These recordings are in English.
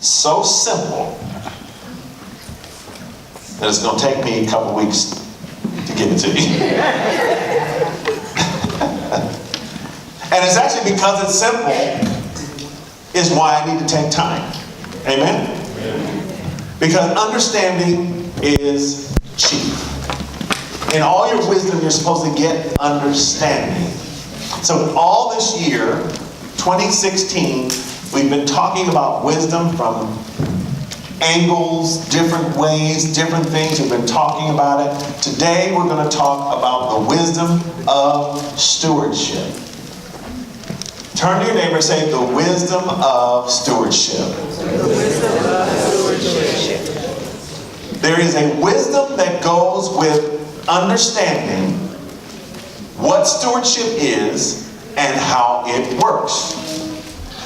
so simple that it's going to take me a couple weeks to give it to you. And it's actually because it's simple is why I need to take time. Amen? Because understanding is chief. In all your wisdom, you're supposed to get understanding. So all this year, 2016, we've been talking about wisdom from angles, different ways, different things. We've been talking about it. Today, we're going to talk about the wisdom of stewardship. Turn to your neighbor and say, the wisdom of stewardship. The wisdom of stewardship. There is a wisdom that goes with understanding what stewardship is and how it works.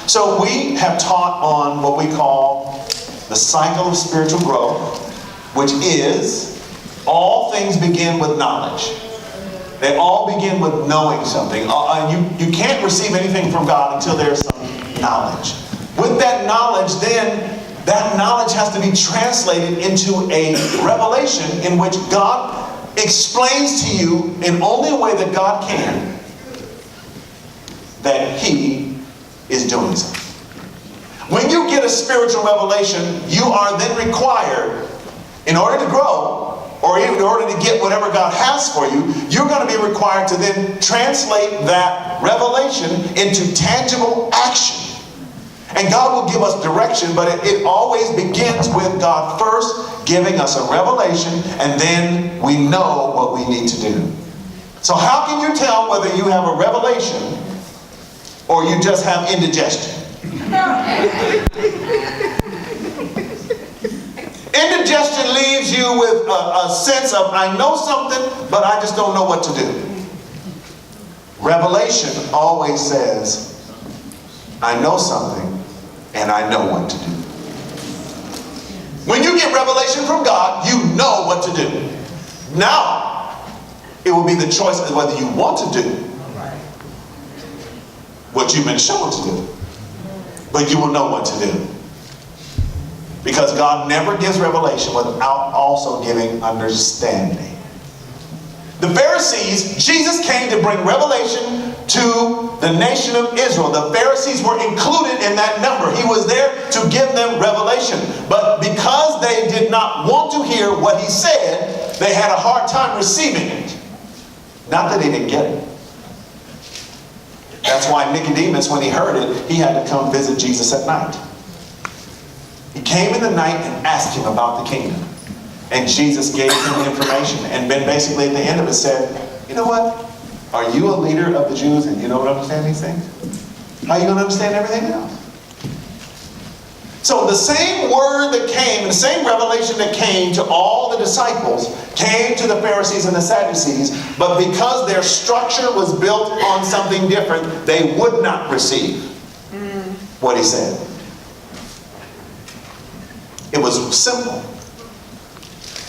So we have taught on what we call the cycle of spiritual growth, which is all things begin with knowledge. They all begin with knowing something. You can't receive anything from God until there's some knowledge. With that knowledge, then that knowledge has to be translated into a revelation in which God explains to you in only a way that God can that He is doing something. When you get a spiritual revelation, you are then required, in order to grow, or in order to get whatever God has for you, you're going to be required to then translate that revelation into tangible action. And God will give us direction, but it always begins with God first giving us a revelation, and then we know what we need to do. So how can you tell whether you have a revelation or you just have indigestion? Indigestion leaves you with a sense of, I know something, but I just don't know what to do. Revelation always says, I know something, and I know what to do. When you get revelation from God, you know what to do. Now, it will be the choice of whether you want to do what you've been shown to do. But you will know what to do. Because God never gives revelation without also giving understanding. The Pharisees, Jesus came to bring revelation to the nation of Israel. The Pharisees were included in that number. He was there to give them revelation. But because they did not want to hear what He said, they had a hard time receiving it. Not that they didn't get it. That's why Nicodemus, when he heard it, he had to come visit Jesus at night. He came in the night and asked Him about the kingdom. And Jesus gave him information. And then basically at the end of it said, you know what? Are you a leader of the Jews and you don't understand these things? How are you going to understand everything else? So the same word that came, the same revelation that came to all the disciples, came to the Pharisees and the Sadducees, but because their structure was built on something different, they would not receive what He said. It was simple.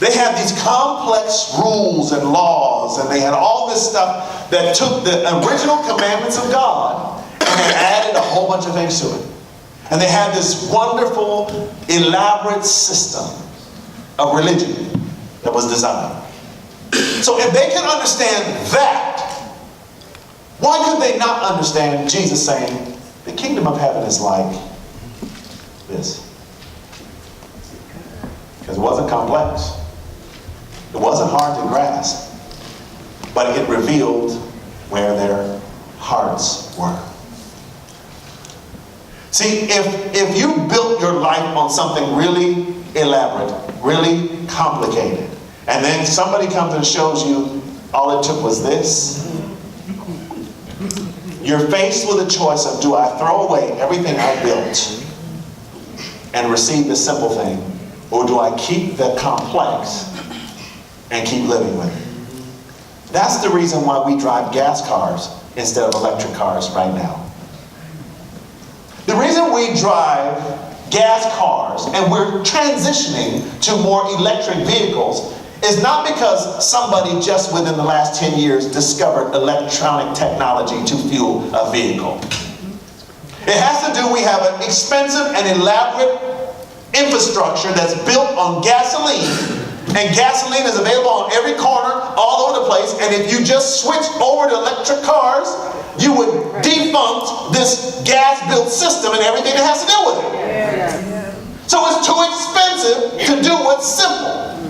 They had these complex rules and laws, and they had all this stuff that took the original commandments of God and they added a whole bunch of things to it. And they had this wonderful, elaborate system of religion that was designed. So if they could understand that, why could they not understand Jesus saying, the kingdom of heaven is like this? Because it wasn't complex. It wasn't hard to grasp. But it revealed where their hearts were. See, if you built your life on something really elaborate, really complicated, and then somebody comes and shows you all it took was this, you're faced with a choice of, do I throw away everything I built and receive the simple thing, or do I keep the complex and keep living with it? That's the reason why we drive gas cars instead of electric cars right now. The reason we drive gas cars and we're transitioning to more electric vehicles is not because somebody just within the last 10 years discovered electronic technology to fuel a vehicle. It has to do, we have an expensive and elaborate infrastructure that's built on gasoline, and gasoline is available on every corner, all over the place, and if you just switch over to electric cars, you would defunct this gas-built system and everything that has to do with it. So it's too expensive to do what's simple.